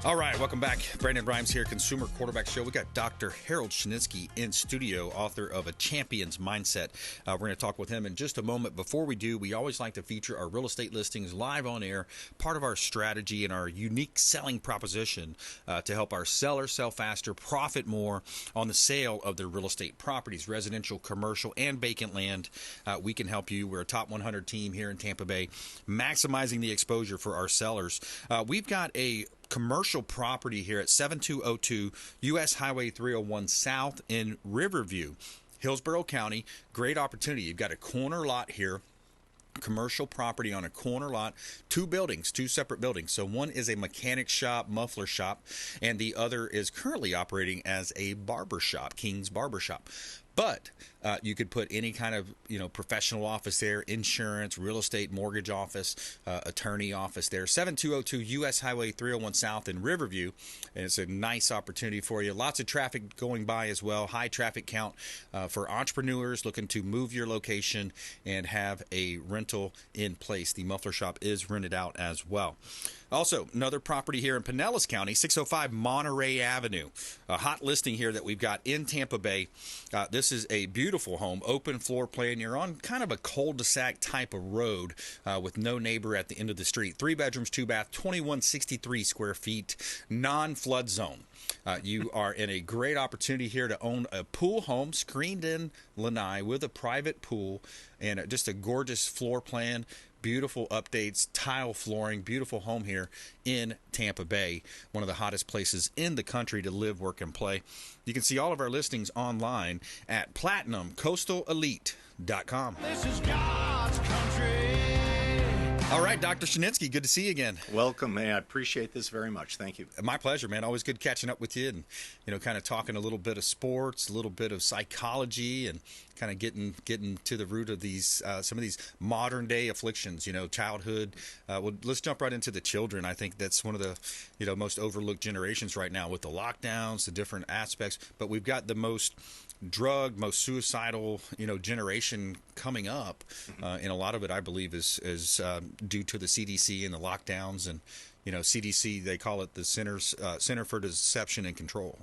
All right, welcome back. Brandon Rhymes here, Consumer Quarterback Show. We got Dr. Harold Schnitzky in studio, author of A Champion's Mindset. We're going to talk with him in just a moment. Before we do, we always like to feature our real estate listings live on air, part of our strategy and our unique selling proposition to help our sellers sell faster, profit more on the sale of their real estate properties, residential, commercial, and vacant land. We can help you. We're a top 100 team here in Tampa Bay, maximizing the exposure for our sellers. We've got a commercial property here at 7202 US Highway 301 South in Riverview, Hillsborough County. Great opportunity. You've got a corner lot here. Commercial property on a corner lot, two separate buildings. So one is a mechanic shop, muffler shop, and the other is currently operating as a barber shop, King's Barber Shop. But you could put any kind of, professional office there, insurance, real estate, mortgage office, attorney office there. 7202 US Highway 301 South in Riverview. And it's a nice opportunity for you. Lots of traffic going by as well. High traffic count for entrepreneurs looking to move your location and have a rental in place. The muffler shop is rented out as well. Also, another property here in Pinellas County, 605 Monterey Avenue. A hot listing here that we've got in Tampa Bay. This is a beautiful home, open floor plan. You're on kind of a cul-de-sac type of road with no neighbor at the end of the street. 3 bedrooms, 2 bath, 2163 square feet, non-flood zone. You are in a great opportunity here to own a pool home, screened in lanai with a private pool and just a gorgeous floor plan. Beautiful updates, tile flooring, beautiful home here in Tampa Bay, one of the hottest places in the country to live, work, and play. You can see all of our listings online at platinumcoastalelite.com. This is God's country. All right, Dr. Schnitzky, good to see you again. Welcome, man. I appreciate this very much. Thank you. My pleasure, man. Always good catching up with you and, kind of talking a little bit of sports, a little bit of psychology, and kind of getting to the root of these some of these modern day afflictions, childhood. Well, let's jump right into the children. I think that's one of the, most overlooked generations right now with the lockdowns, the different aspects. But we've got the most most suicidal, generation coming up, and a lot of it, I believe, is due to the CDC and the lockdowns, and CDC, they call it the Center for Deception and Control.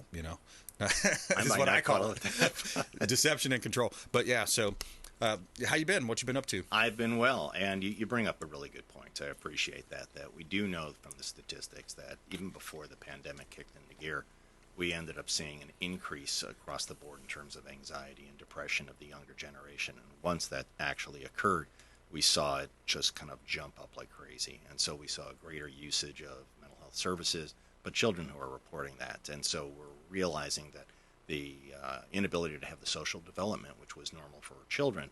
That's what I call it, deception and control. But yeah, so how you been? What you been up to? I've been well, and you bring up a really good point. I appreciate that we do know from the statistics that even before the pandemic kicked into gear, we ended up seeing an increase across the board in terms of anxiety and depression of the younger generation. And once that actually occurred, we saw it just kind of jump up like crazy. And so we saw a greater usage of mental health services, but children who are reporting that. And so we're realizing that the inability to have the social development, which was normal for children,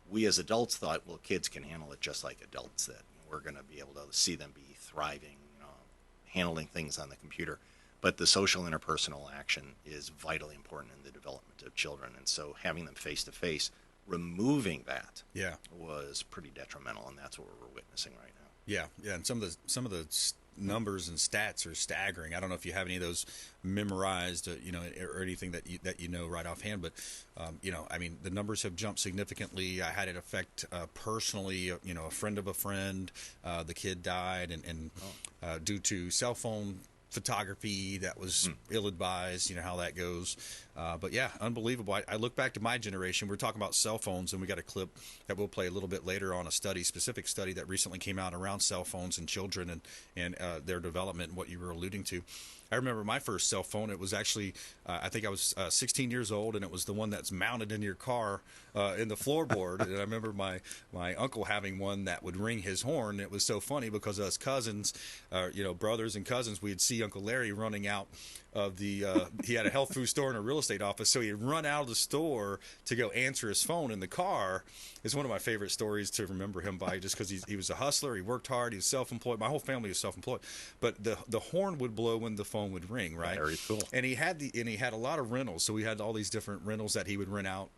we as adults thought, well, kids can handle it just like adults, that we're going to be able to see them be thriving, handling things on the computer. But the social interpersonal action is vitally important in the development of children. And so having them face-to-face, removing that was pretty detrimental, and that's what we're witnessing right now. Yeah, and some of the numbers and stats are staggering. I don't know if you have any of those memorized, or anything that you know right offhand, but the numbers have jumped significantly. I had it affect personally, a friend of a friend, the kid died, and due to cell phone photography that was ill-advised, how that goes. But yeah, unbelievable. I look back to my generation. We're talking about cell phones, and we got a clip that we'll play a little bit later on, a specific study that recently came out around cell phones and children and their development and what you were alluding to. I remember my first cell phone. It was actually, I think I was 16 years old, and it was the one that's mounted in your car in the floorboard. And I remember my uncle having one that would ring his horn. It was so funny because us cousins, brothers and cousins, we'd see Uncle Larry running out of the, he had a health food store and a real estate office, so he'd run out of the store to go answer his phone in the car. It's one of my favorite stories to remember him by, just because he was a hustler, he worked hard, he was self-employed. My whole family was self-employed, but the horn would blow when the phone would ring, right? Very cool. And he had a lot of rentals, so we had all these different rentals that he would rent out,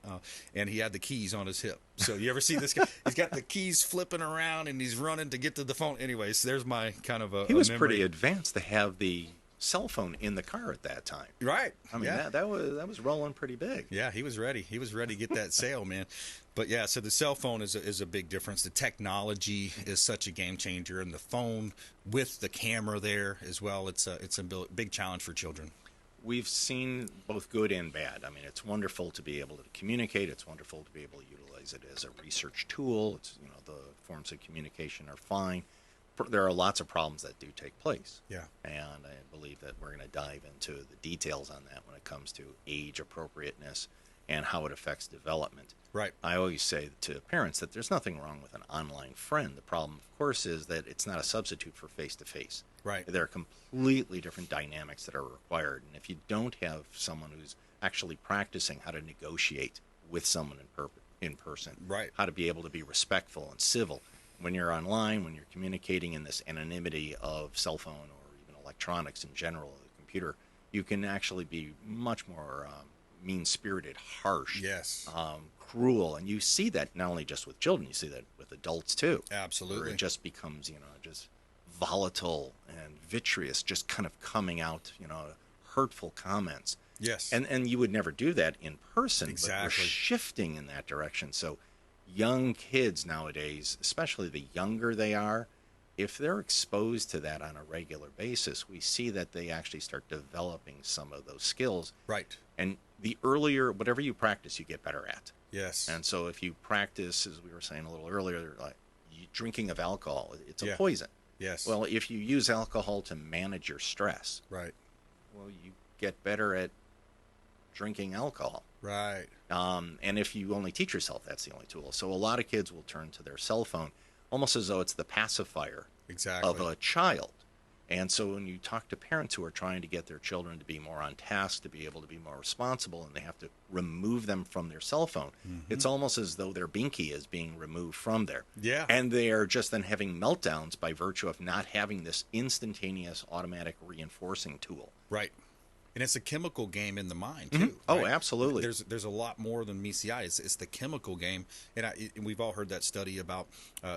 and he had the keys on his hip. So you ever see this guy? He's got the keys flipping around, and he's running to get to the phone. Anyways, there's my kind of a He was memory. pretty advanced to have the cell phone in the car at that time. Right. I mean, yeah. that was rolling pretty big. Yeah, he was ready. He was ready to get that sale, man. But yeah, so the cell phone is a big difference. The technology is such a game changer, and the phone with the camera there as well. It's a big challenge for children. We've seen both good and bad. I mean, it's wonderful to be able to communicate. It's wonderful to be able to utilize it as a research tool. It's, the forms of communication are fine. There are lots of problems that do take place. Yeah. And I believe that we're going to dive into the details on that when it comes to age appropriateness and how it affects development. Right. I always say to parents that there's nothing wrong with an online friend. The problem, of course, is that it's not a substitute for face-to-face. Right. There are completely different dynamics that are required. And if you don't have someone who's actually practicing how to negotiate with someone in person, right, how to be able to be respectful and civil when you're online, when you're communicating in this anonymity of cell phone or even electronics in general, the computer, you can actually be much more mean-spirited, harsh, yes, cruel, and you see that not only just with children, you see that with adults too. Absolutely. Where it just becomes, just volatile and vitreous, just kind of coming out, hurtful comments. Yes. And you would never do that in person. Exactly. But we're shifting in that direction. So young kids nowadays, especially the younger they are, if they're exposed to that on a regular basis, we see that they actually start developing some of those skills. Right. And the earlier, whatever you practice, you get better at. Yes. And so if you practice, as we were saying a little earlier, like drinking of alcohol, it's a Yeah. poison. Yes. Well, if you use alcohol to manage your stress, right, well, you get better at drinking alcohol. Right. And if you only teach yourself, that's the only tool. So a lot of kids will turn to their cell phone almost as though it's the pacifier exactly. of a child. And so when you talk to parents who are trying to get their children to be more on task, to be able to be more responsible, and they have to remove them from their cell phone, it's almost as though their binky is being removed from there. Yeah. And they are just then having meltdowns by virtue of not having this instantaneous automatic reinforcing tool. Right. And it's a chemical game in the mind too. Mm-hmm. Oh, right? absolutely. There's a lot more than meets the eye. It's the chemical game, and we've all heard that study about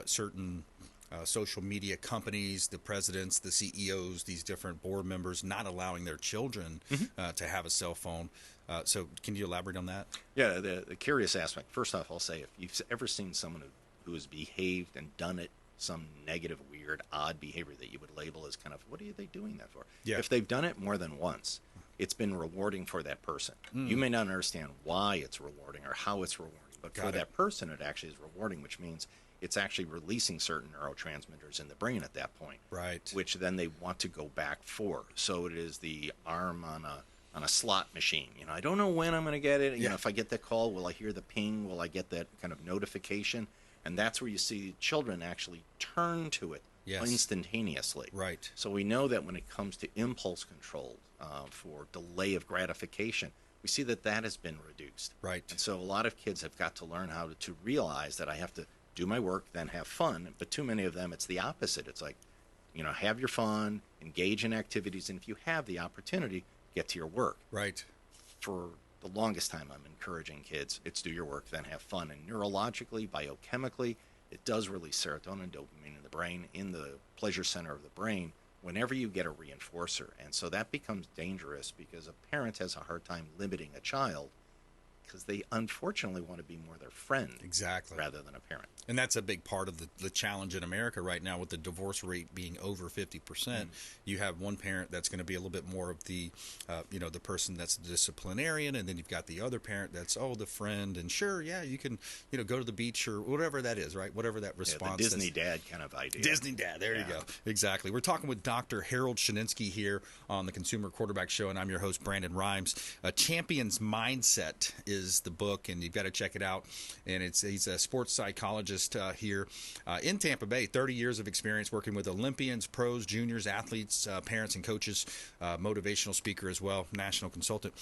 certain social media companies, the presidents, the CEOs, these different board members not allowing their children to have a cell phone. So can you elaborate on that? Yeah, the curious aspect. First off, I'll say if you've ever seen someone who has behaved and done it, some negative, weird, odd behavior that you would label as kind of, what are they doing that for? Yeah. If they've done it more than once, it's been rewarding for that person. You may not understand why it's rewarding or how it's rewarding, but for that person, it actually is rewarding, which means it's actually releasing certain neurotransmitters in the brain at that point, Right. which then they want to go back for. So it is the arm on a slot machine. I don't know when I'm going to get it. Yeah. If I get the call, will I hear the ping? Will I get that kind of notification? And that's where you see children actually turn to it instantaneously. Right. So we know that when it comes to impulse control for delay of gratification, we see that has been reduced. Right. And so a lot of kids have got to learn how to realize that I have to do my work, then have fun. But too many of them, it's the opposite. It's like, have your fun, engage in activities, and if you have the opportunity, get to your work. Right. For the longest time, I'm encouraging kids, it's do your work, then have fun. And neurologically, biochemically, it does release serotonin and dopamine in the brain, in the pleasure center of the brain, whenever you get a reinforcer. And so that becomes dangerous because a parent has a hard time limiting a child because they unfortunately want to be more their friend rather than a parent. And that's a big part of the challenge in America right now with the divorce rate being over 50%. You have one parent that's going to be a little bit more of the, the person that's the disciplinarian, and then you've got the other parent that's, the friend, and sure, yeah, you can, go to the beach or whatever that is, right? Whatever that response the Disney dad kind of idea. Disney dad, there you go. Exactly. We're talking with Dr. Harold Schnitzky here on the Consumer Quarterback Show, and I'm your host, Brandon Rhymes. A Champion's Mindset is the book, and you've got to check it out. And he's a sports psychologist here in Tampa Bay, 30 years of experience working with Olympians, pros, juniors, athletes, parents, and coaches, motivational speaker as well, national consultant.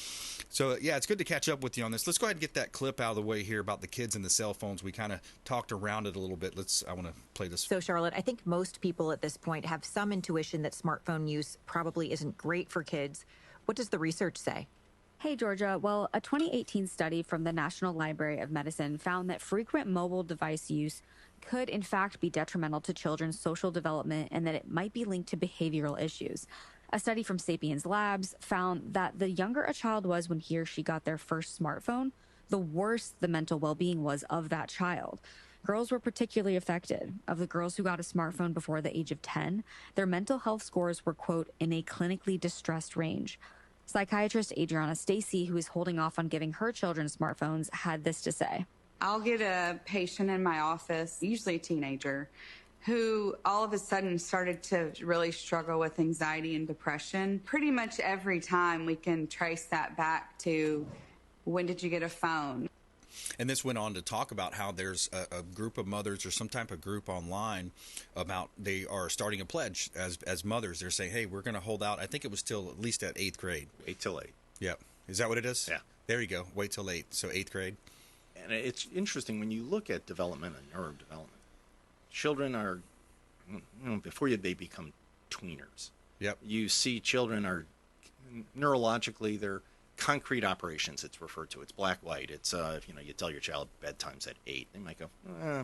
So, yeah, it's good to catch up with you on this. Let's go ahead and get that clip out of the way here about the kids and the cell phones. We kind of talked around it a little bit. I want to play this. So, Charlotte, I think most people at this point have some intuition that smartphone use probably isn't great for kids. What does the research say? Hey, Georgia. Well, a 2018 study from the National Library of Medicine found that frequent mobile device use could, in fact, be detrimental to children's social development and that it might be linked to behavioral issues. A study from Sapiens Labs found that the younger a child was when he or she got their first smartphone, the worse the mental well-being was of that child. Girls were particularly affected. Of the girls who got a smartphone before the age of 10, their mental health scores were, quote, in a clinically distressed range. Psychiatrist Adriana Stacy, who is holding off on giving her children smartphones, had this to say. I'll get a patient in my office, usually a teenager, who all of a sudden started to really struggle with anxiety and depression. Pretty much every time we can trace that back to, when did you get a phone? And this went on to talk about how there's a group of mothers or some type of group online about they are starting a pledge as mothers. They're saying, hey, we're going to hold out. I think it was till at least at 8th grade. Wait till 8. Yep. Is that what it is? Yeah. There you go. Wait till 8. So 8th grade. And it's interesting when you look at development and neurodevelopment. Children are, before they become tweeners. Yep. You see children are neurologically, they're concrete operations, it's referred to. It's black, white. It's, you tell your child bedtime's at 8. They might go,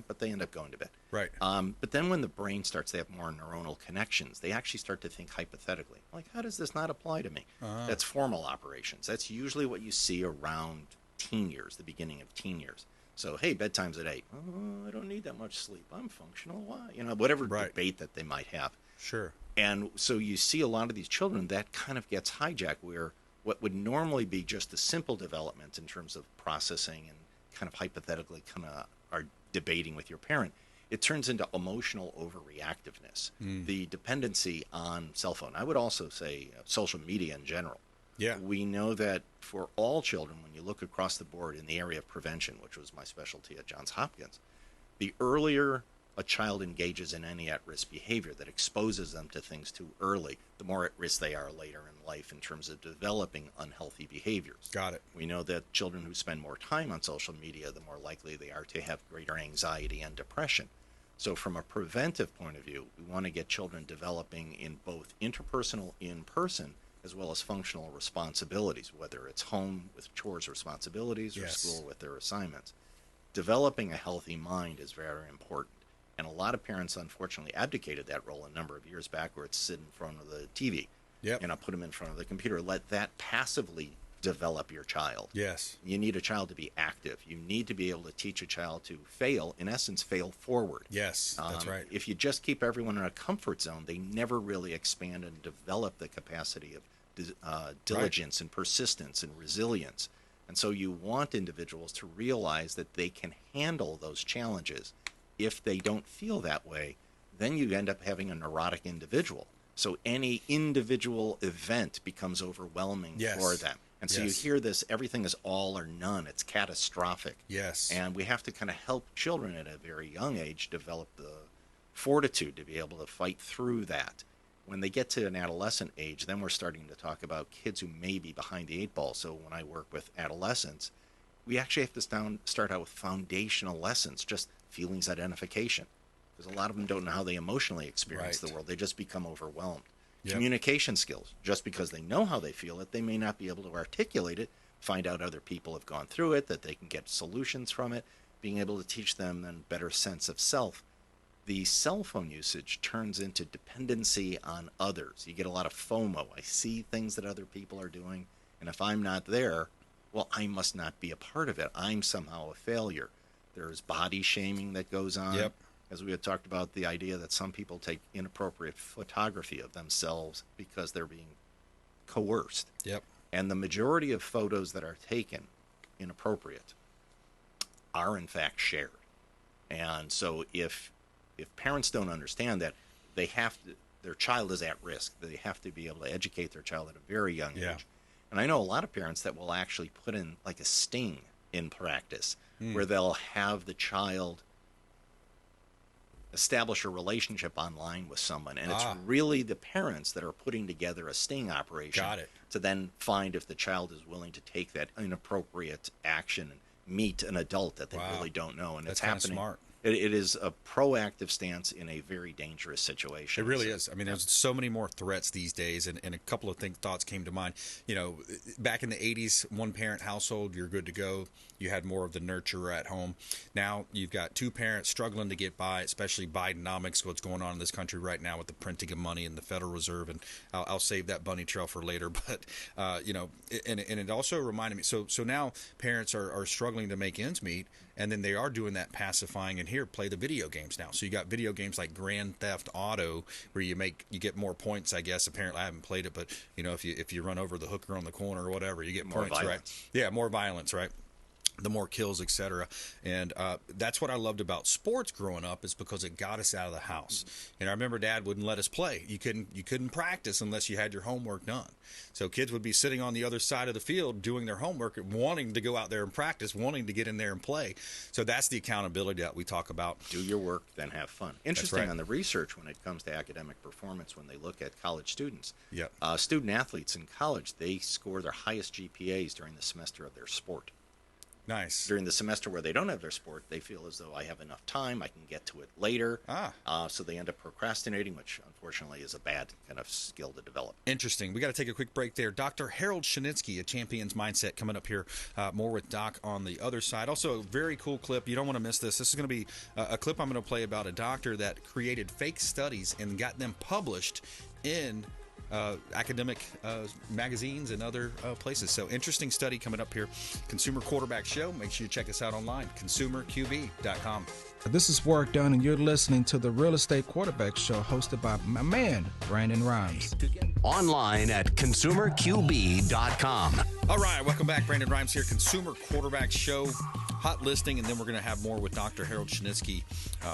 but they end up going to bed. Right. But then when the brain starts to have more neuronal connections, they actually start to think hypothetically. Like, how does this not apply to me? That's formal operations. That's usually what you see around teen years, the beginning of teen years. So, hey, bedtime's at 8. Oh, I don't need that much sleep. I'm functional. Why? Whatever debate that they might have. Sure. And so you see a lot of these children, that kind of gets hijacked where what would normally be just a simple development in terms of processing and kind of hypothetically kind of are debating with your parent, it turns into emotional overreactiveness, the dependency on cell phone. I would also say social media in general. Yeah. We know that for all children, when you look across the board in the area of prevention, which was my specialty at Johns Hopkins, the earlier a child engages in any at-risk behavior that exposes them to things too early, the more at risk they are later in life in terms of developing unhealthy behaviors. Got it. We know that children who spend more time on social media, the more likely they are to have greater anxiety and depression. So from a preventive point of view, we want to get children developing in both interpersonal, in-person, as well as functional responsibilities, whether it's home with chores responsibilities or school with their assignments. Developing a healthy mind is very important. And a lot of parents, unfortunately, abdicated that role a number of years back, where it's sit in front of the TV. Yep. Put them in front of the computer. Let that passively develop your child. Yes. You need a child to be active. You need to be able to teach a child to fail, in essence, fail forward. Yes, that's right. If you just keep everyone in a comfort zone, they never really expand and develop the capacity of diligence and persistence and resilience. And so you want individuals to realize that they can handle those challenges. If they don't feel that way, then you end up having a neurotic individual. So any individual event becomes overwhelming for them. And so you hear this, everything is all or none. It's catastrophic. Yes. And we have to kind of help children at a very young age develop the fortitude to be able to fight through that. When they get to an adolescent age, then we're starting to talk about kids who may be behind the 8 ball. So when I work with adolescents, we actually have to start out with foundational lessons, just feelings identification. Because a lot of them don't know how they emotionally experience the world. They just become overwhelmed. Yep. Communication skills. Just because they know how they feel it, they may not be able to articulate it, find out other people have gone through it, that they can get solutions from it, being able to teach them a better sense of self. The cell phone usage turns into dependency on others. You get a lot of FOMO. I see things that other people are doing, and if I'm not there, well, I must not be a part of it. I'm somehow a failure. There's body shaming that goes on. Yep. As we had talked about, the idea that some people take inappropriate photography of themselves because they're being coerced. Yep. And the majority of photos that are taken inappropriate are in fact shared. And so if parents don't understand that, they have to, their child is at risk. They have to be able to educate their child at a very young age. And I know a lot of parents that will actually put in like a sting in practice where they'll have the child establish a relationship online with someone. And it's really the parents that are putting together a sting operation to then find if the child is willing to take that inappropriate action and meet an adult that they really don't know. And That's it's happening. smart. it is a proactive stance in a very dangerous situation. It really is. I mean, there's so many more threats these days, and a couple of thoughts came to mind. You know, back in the 80s, one-parent household, you're good to go. You had more of the nurturer at home. Now you've got two parents struggling to get by, especially Bidenomics, what's going on in this country right now with the printing of money and the Federal Reserve, and I'll save that bunny trail for later. But, you know, and it also reminded me, so now parents are struggling to make ends meet, and then they are doing that pacifying, and here, play the video games now. So you got video games like Grand Theft Auto, where you get more points, I guess. Apparently, I haven't played it, but, you know, if you run over the hooker on the corner or whatever, you get More points, violence. right? Yeah, more violence, right? The more kills, etc. And that's what I loved about sports growing up, is because it got us out of the house. And I remember Dad wouldn't let us play. You couldn't practice unless you had your homework done. So kids would be sitting on the other side of the field doing their homework, wanting to go out there and practice, wanting to get in there and play. So that's the accountability that we talk about. Do your work, then have fun. Interesting right. on the research when it comes to academic performance, when they look at college students. Yep. Student athletes in college, they score their highest GPAs during the semester of their sport. Nice. During the semester where they don't have their sport, they feel as though I have enough time, I can get to it later. So they end up procrastinating, which unfortunately is a bad kind of skill to develop. Interesting. We got to take a quick break there. Dr. Harold Schnitzky, A Champion's Mindset, coming up here. More with Doc on the other side. Also, a very cool clip. You don't want to miss this. This is going to be a clip I'm going to play about a doctor that created fake studies and got them published in academic magazines and other places. So interesting study coming up here. Consumer Quarterback Show. Make sure you check us out online, consumerqb.com. This is Work Done, and you're listening to the Real Estate Quarterback Show, hosted by my man, Brandon Rhymes. Online at consumerqb.com. All right, welcome back. Brandon Rhymes here, Consumer Quarterback Show. Hot listing, and then we're going to have more with Dr. Harold Schnitzky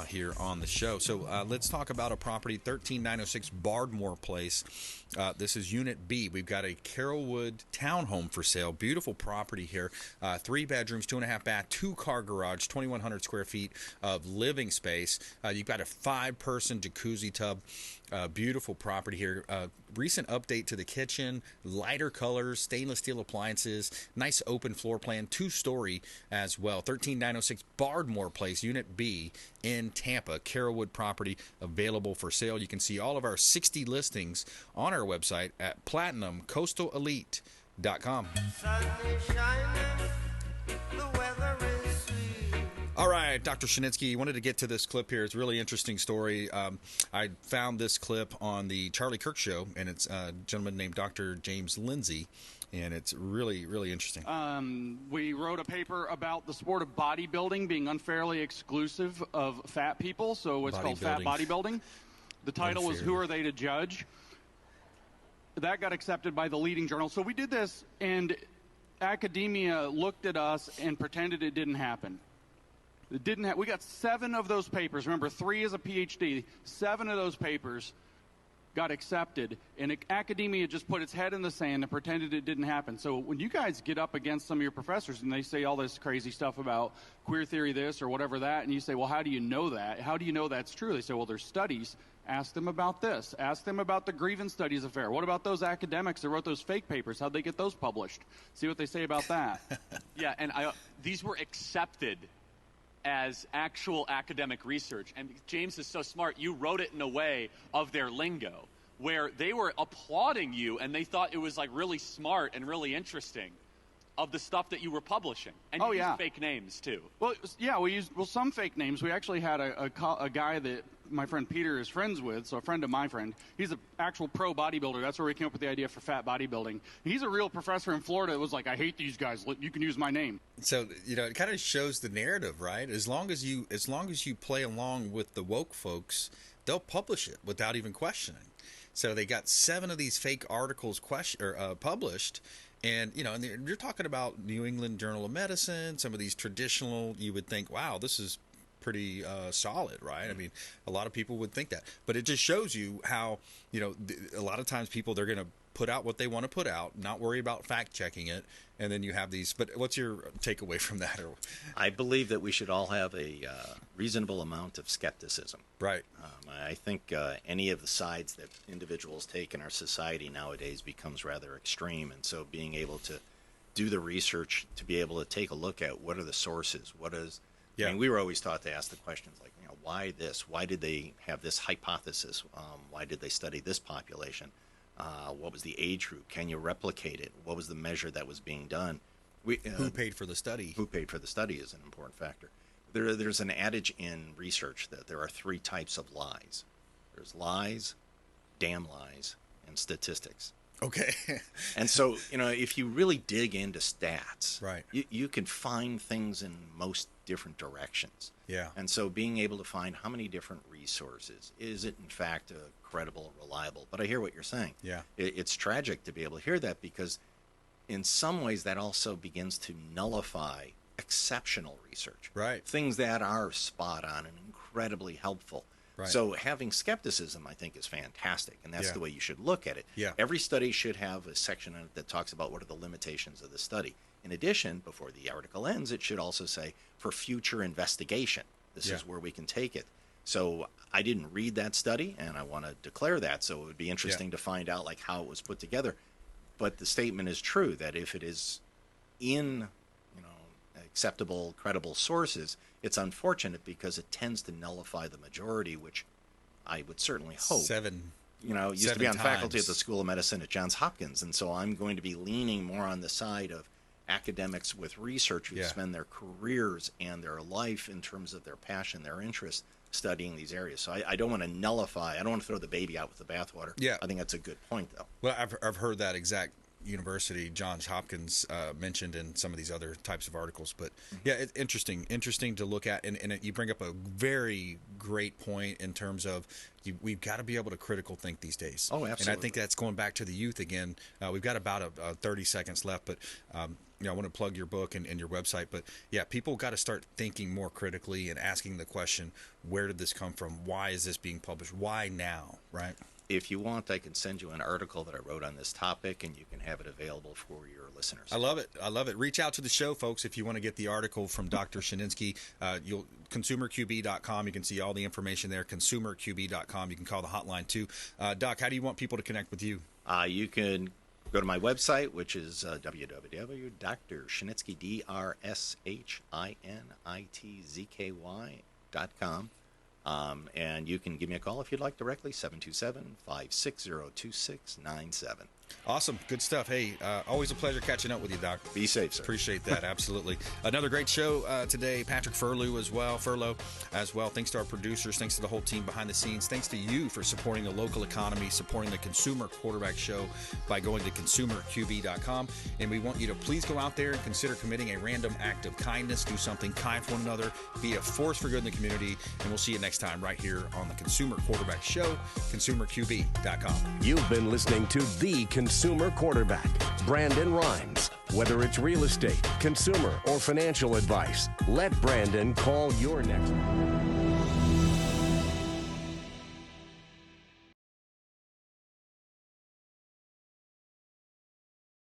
here on the show. So let's talk about a property, 13906 Bardmore Place. This is Unit B. We've got a Carrollwood townhome for sale. Beautiful property here. 3 bedrooms, 2.5 bath, 2-car garage, 2,100 square feet of living space. You've got a 5-person jacuzzi tub. Beautiful property here. Recent update to the kitchen, lighter colors, stainless steel appliances, nice open floor plan, 2-story as well. 13906 Bardmore Place, Unit B in Tampa. Carrollwood property available for sale. You can see all of our 60 listings on our website at platinumcoastalelite.com. All right, Dr. Schnitzky, wanted to get to this clip here. It's a really interesting story. I found this clip on the Charlie Kirk Show, and it's a gentleman named Dr. James Lindsay, and it's really, really interesting. We wrote a paper about the sport of bodybuilding being unfairly exclusive of fat people, so it's called fat bodybuilding. The title was Who Are They to Judge? That got accepted by the leading journal. So we did this, and academia looked at us and pretended it didn't happen. It didn't we got 7 of those papers. Remember, 3 is a PhD. 7 of those papers got accepted, and academia just put its head in the sand and pretended it didn't happen. So when you guys get up against some of your professors and they say all this crazy stuff about queer theory this or whatever that, and you say, well, how do you know that? How do you know that's true? They say, well, there's studies. Ask them about this. Ask them about the grievance studies affair. What about those academics that wrote those fake papers? How'd they get those published? See what they say about that. Yeah, and these were accepted as actual academic research. And James is so smart. You wrote it in a way of their lingo where they were applauding you and they thought it was like really smart and really interesting of the stuff that you were publishing. And you used fake names too. Well, yeah, we used some fake names. We actually had a guy that my friend Peter is friends with, so a friend of my friend. He's an actual pro bodybuilder. That's where we came up with the idea for fat bodybuilding. He's a real professor in Florida that was like, I hate these guys. You can use my name. So, you know, it kind of shows the narrative, right? As long as you play along with the woke folks, they'll publish it without even questioning. So they got 7 of these fake articles published. And, you know, and you're talking about New England Journal of Medicine, some of these traditional, you would think, wow, this is pretty solid, right? I mean, a lot of people would think that. But it just shows you how, you know, a lot of times people, they're going to put out what they want to put out, not worry about fact-checking it, and then you have these. But what's your takeaway from that? I believe that we should all have a reasonable amount of skepticism. Right. I think any of the sides that individuals take in our society nowadays becomes rather extreme, and so being able to do the research, to be able to take a look at what are the sources, what is I mean, we were always taught to ask the questions like, why this? Why did they have this hypothesis? Why did they study this population? What was the age group? Can you replicate it? What was the measure that was being done? Who paid for the study? Who paid for the study is an important factor. There's an adage in research that there are 3 types of lies. There's lies, damn lies, and statistics. Okay. And so, if you really dig into stats, right, you can find things in most different directions. Yeah. And so being able to find how many different resources, is it in fact credible, reliable? But I hear what you're saying. Yeah. It's tragic to be able to hear that, because in some ways that also begins to nullify exceptional research. Right. Things that are spot on and incredibly helpful. Right. So having skepticism, I think, is fantastic, and that's the way you should look at it. Yeah. Every study should have a section in it that talks about what are the limitations of the study. In addition, before the article ends, it should also say, for future investigation, this is where we can take it. So I didn't read that study, and I want to declare that, so it would be interesting to find out how it was put together. But the statement is true, that if it is in acceptable, credible sources, it's unfortunate because it tends to nullify the majority, which I would certainly hope. Used to be on faculty at the School of Medicine at Johns Hopkins, and so I'm going to be leaning more on the side of academics with research who spend their careers and their life in terms of their passion, their interest, studying these areas. So I don't want to nullify, I don't want to throw the baby out with the bathwater. Yeah. I think that's a good point, though. Well, I've heard that exact university, Johns Hopkins, mentioned in some of these other types of articles. But yeah, it's interesting to look at. And you bring up a very great point in terms of we've got to be able to critical think these days. Oh, absolutely. And I think that's going back to the youth again. We've got about 30 seconds left, but I want to plug your book and your website. But yeah, people got to start thinking more critically and asking the question, where did this come from? Why is this being published? Why now? Right? If you want, I can send you an article that I wrote on this topic, and you can have it available for your listeners. I love it. Reach out to the show, folks, if you want to get the article from Dr. Schnitzky. ConsumerQB.com. You can see all the information there. ConsumerQB.com. You can call the hotline, too. Doc, how do you want people to connect with you? You can go to my website, which is www.drschnitzky, DrShinnitzky.com. And you can give me a call if you'd like directly, 727-560-2697. Awesome. Good stuff. Hey, always a pleasure catching up with you, Doc. Be safe, sir. Appreciate that. Absolutely. Another great show today. Patrick Furlow as well. Thanks to our producers. Thanks to the whole team behind the scenes. Thanks to you for supporting the local economy, supporting the Consumer Quarterback Show by going to consumerqb.com. And we want you to please go out there and consider committing a random act of kindness. Do something kind for one another. Be a force for good in the community. And we'll see you next time right here on the Consumer Quarterback Show, consumerqb.com. You've been listening to the Consumer Quarterback, Brandon Rhymes. Whether it's real estate, consumer, or financial advice, let Brandon call your next.